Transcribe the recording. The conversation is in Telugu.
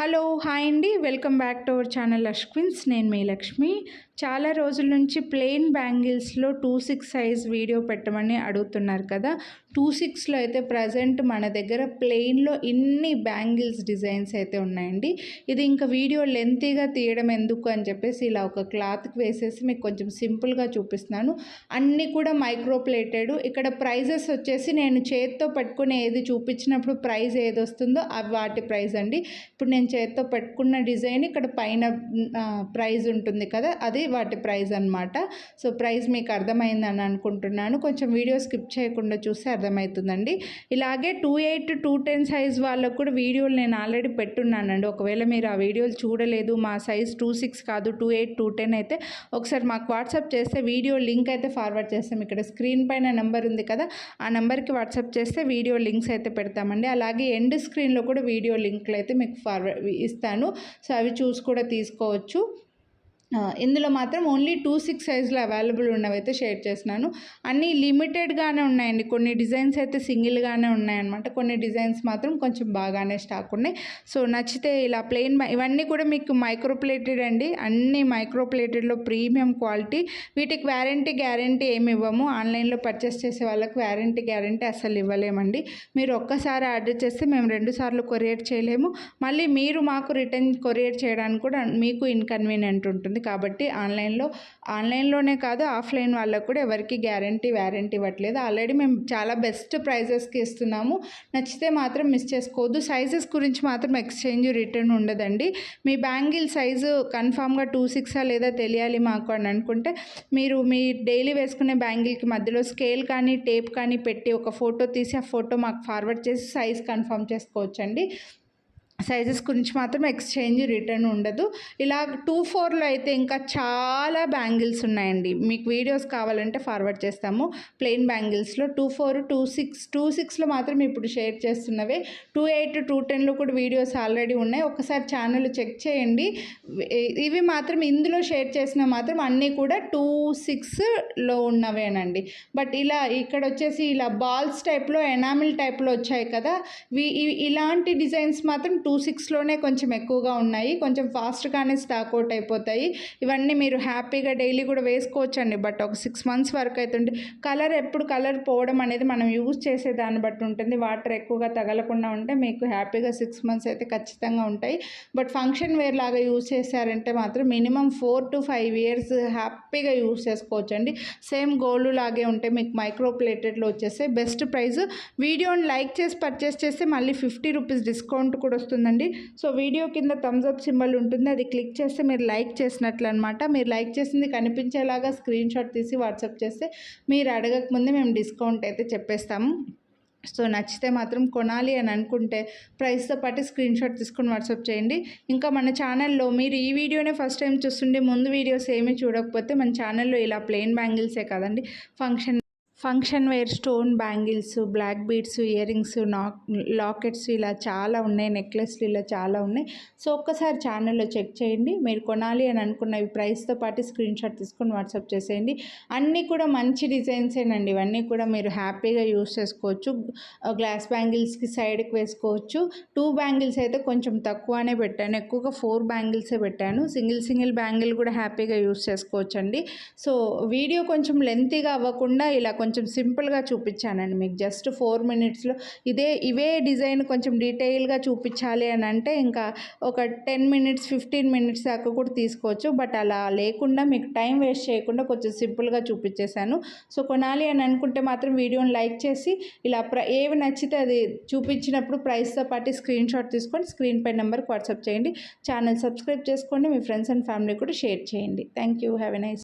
హలో హాయ్ అండి, welcome back to our channel Ashwins. నేను మీ లక్ష్మి. చాలా రోజుల నుంచి ప్లెయిన్ బ్యాంగిల్స్లో 2/6 సైజ్ వీడియో పెట్టమని అడుగుతున్నారు కదా. 2/6లో అయితే ప్రజెంట్ మన దగ్గర ప్లెయిన్లో ఇన్ని బ్యాంగిల్స్ డిజైన్స్ అయితే ఉన్నాయండి. ఇది ఇంకా వీడియో లెంతీగా తీయడం ఎందుకు అని చెప్పేసి ఇలా ఒక క్లాత్కి వేసేసి మీకు కొంచెం సింపుల్గా చూపిస్తున్నాను. అన్నీ కూడా మైక్రో ప్లేటెడ్. ఇక్కడ ప్రైజెస్ వచ్చేసి నేను చేతితో పట్టుకుని ఏది చూపించినప్పుడు ప్రైస్ ఏది వస్తుందో అవి వాటి ప్రైస్ అండి. ఇప్పుడు నేను చేతితో పెట్టుకున్న డిజైన్ ఇక్కడ పైన ప్రైజ్ ఉంటుంది కదా, అది వాటి ప్రైజ్ అనమాట. సో ప్రైస్ మీకు అర్థమైందని అనుకుంటున్నాను. కొంచెం వీడియో స్కిప్ చేయకుండా చూస్తే అర్థమవుతుందండి. ఇలాగే 2/8 2/10 సైజ్ వాళ్ళకు కూడా వీడియోలు నేను ఆల్రెడీ పెట్టున్నానండి. ఒకవేళ మీరు ఆ వీడియోలు చూడలేదు, మా సైజ్ 2/6 కాదు 2/8 2/10 అయితే ఒకసారి మాకు వాట్సాప్ చేస్తే వీడియో లింక్ అయితే ఫార్వర్డ్ చేస్తాం. ఇక్కడ స్క్రీన్ పైన నెంబర్ ఉంది కదా, ఆ నెంబర్కి వాట్సాప్ చేస్తే వీడియో లింక్స్ అయితే పెడతామండి. అలాగే ఎండ్ స్క్రీన్లో కూడా వీడియో లింక్లు అయితే మీకు ఇస్తాను. సో అవి చూసి కూడా తీసుకోవచ్చు. ఇందులో మాత్రం ఓన్లీ 2/6 సైజులో అవైలబుల్ ఉన్నవైతే షేర్ చేస్తున్నాను. అన్నీ లిమిటెడ్గానే ఉన్నాయండి. కొన్ని డిజైన్స్ అయితే సింగిల్గానే ఉన్నాయన్నమాట. కొన్ని డిజైన్స్ మాత్రం కొంచెం బాగానే స్టాక్ ఉన్నాయి. సో నచ్చితే ఇలా ప్లెయిన్ ఇవన్నీ కూడా మీకు మైక్రో ప్లేటెడ్ అండి. అన్నీ మైక్రో ప్లేటెడ్లో ప్రీమియం క్వాలిటీ. వీటికి గ్యారంటీ ఏమి ఇవ్వము. ఆన్లైన్లో పర్చేస్ చేసే వాళ్ళకి గ్యారంటీ అసలు ఇవ్వలేమండి. మీరు ఒక్కసారి ఆర్డర్ చేస్తే మేము 2 సార్లు కొరియర్ చేయలేము. మళ్ళీ మీరు మాకు రిటర్న్ కొరియర్ చేయడానికి కూడా మీకు ఇన్కన్వీనియంట్ ఉంటుంది. కాబట్టి ఆన్లైన్లోనే కాదు ఆఫ్లైన్ వాళ్ళకు కూడా ఎవరికి వారంటీ ఇవ్వట్లేదు. ఆల్రెడీ మేము చాలా బెస్ట్ ప్రైజెస్కి ఇస్తున్నాము. నచ్చితే మాత్రం మిస్ చేసుకోవద్దు. సైజెస్ గురించి మాత్రం ఎక్స్చేంజ్ రిటర్న్ ఉండదండి. మీ బ్యాంగిల్ సైజు కన్ఫామ్గా 2/6 లేదా తెలియాలి మాకు అని అనుకుంటే మీరు మీ డైలీ వేసుకునే బ్యాంగిల్కి మధ్యలో స్కేల్ కానీ టేప్ కానీ పెట్టి ఒక ఫోటో తీసి ఆ ఫోటో మాకు ఫార్వర్డ్ చేసి సైజ్ కన్ఫర్మ్ చేసుకోవచ్చండి. సైజెస్ గురించి మాత్రం ఎక్స్చేంజ్ రిటర్న్ ఉండదు. ఇలా 2/4లో అయితే ఇంకా చాలా బ్యాంగిల్స్ ఉన్నాయండి. మీకు వీడియోస్ కావాలంటే ఫార్వర్డ్ చేస్తాము. ప్లెయిన్ బ్యాంగిల్స్లో 2/4 2/6లో మాత్రం ఇప్పుడు షేర్ చేస్తున్నవే. 2/8 2/10లో కూడా వీడియోస్ ఆల్రెడీ ఉన్నాయి. ఒకసారి ఛానల్ చెక్ చేయండి. ఇవి మాత్రం ఇందులో షేర్ చేసిన మాత్రం అన్నీ కూడా 2/6లో ఉన్నవేనండి. బట్ ఇలా ఇక్కడ వచ్చేసి ఇలా బాల్స్ టైప్లో ఎనామిల్ టైప్లో వచ్చాయి కదా, ఇలాంటి డిజైన్స్ మాత్రం 2/6లోనే కొంచెం ఎక్కువగా ఉన్నాయి. కొంచెం ఫాస్ట్గానే స్టాక్ అవుట్ అయిపోతాయి. ఇవన్నీ మీరు హ్యాపీగా డైలీ కూడా వేసుకోవచ్చండి. బట్ ఒక 6 మంత్స్ వరకు అవుతుంది. కలర్ పోవడం అనేది మనం యూజ్ చేసే దాన్ని బట్టి ఉంటుంది. వాటర్ ఎక్కువగా తగలకుండా ఉంటే మీకు హ్యాపీగా 6 మంత్స్ అయితే ఖచ్చితంగా ఉంటాయి. బట్ ఫంక్షన్ వేర్ లాగా యూజ్ చేశారంటే మాత్రం మినిమం 4 to 5 years హ్యాపీగా యూజ్ చేసుకోవచ్చండి. సేమ్ గోల్డ్ లాగే ఉంటే మీకు మైక్రో ప్లేటెడ్లో వచ్చేస్తే బెస్ట్ ప్రైస్. వీడియోని లైక్ చేసి పర్చేస్ చేస్తే మళ్ళీ 50 రూపీస్ డిస్కౌంట్ కూడా వస్తుందండి. సో వీడియో కింద థమ్స్ అప్ సింబల్ ఉంటుంది, అది క్లిక్ చేస్తే మీరు లైక్ చేసినట్లు అనమాట. మీరు లైక్ చేసింది కనిపించేలాగా స్క్రీన్ షాట్ తీసి వాట్సాప్ చేస్తే మీరు అడగకముందే మేము డిస్కౌంట్ అయితే చెప్పేస్తాము. సో నచ్చితే మాత్రం కొనాలి అని అనుకుంటే ప్రైస్తో పాటు స్క్రీన్ షాట్ తీసుకొని వాట్సాప్ చేయండి. ఇంకా మన ఛానల్లో మీరు ఈ వీడియోనే ఫస్ట్ టైం చూస్తుంటే ముందు వీడియోస్ ఏమీ చూడకపోతే మన ఛానల్లో ఇలా ప్లెయిన్ బ్యాంగిల్సే కదండి, function wear stone bangles, black beads, earrings, lockets ఇలా చాలా ఉన్నాయి. నెక్లెస్లు ఇలా చాలా ఉన్నాయి. సో ఒక్కసారి ఛానల్లో చెక్ చేయండి. మీరు కొనాలి అని అనుకున్నవి ప్రైస్తో పాటు స్క్రీన్ షాట్ తీసుకొని వాట్సాప్ చేసేయండి. అన్నీ కూడా మంచి డిజైన్సేనండి. ఇవన్నీ కూడా మీరు హ్యాపీగా యూస్ చేసుకోవచ్చు. గ్లాస్ బ్యాంగిల్స్కి సైడ్కి వేసుకోవచ్చు. 2 బ్యాంగిల్స్ అయితే కొంచెం తక్కువనే పెట్టాను, ఎక్కువగా 4 బ్యాంగిల్సే పెట్టాను. సింగిల్ బ్యాంగిల్ కూడా హ్యాపీగా యూస్ చేసుకోవచ్చండి. సో వీడియో కొంచెం లెంతీగా అవ్వకుండా ఇలా కొంచెం సింపుల్గా చూపించానండి మీకు. జస్ట్ 4 minutesలో ఇవే డిజైన్ కొంచెం డీటెయిల్గా చూపించాలి అని అంటే ఇంకా ఒక 10 minutes 15 minutes దాకా కూడా తీసుకోవచ్చు. బట్ అలా లేకుండా మీకు టైం వేస్ట్ చేయకుండా కొంచెం సింపుల్గా చూపించేశాను. సో కొనాలి అని అనుకుంటే మాత్రం వీడియోని లైక్ చేసి ఇలా ఏవి నచ్చితే అది చూపించినప్పుడు ప్రైస్తో పాటు స్క్రీన్ షాట్ తీసుకొని స్క్రీన్ పై నెంబర్కి వాట్సాప్ చేయండి. ఛానల్ సబ్స్క్రైబ్ చేసుకోండి. మీ ఫ్రెండ్స్ అండ్ ఫ్యామిలీ కూడా షేర్ చేయండి. Thank you. Have a nice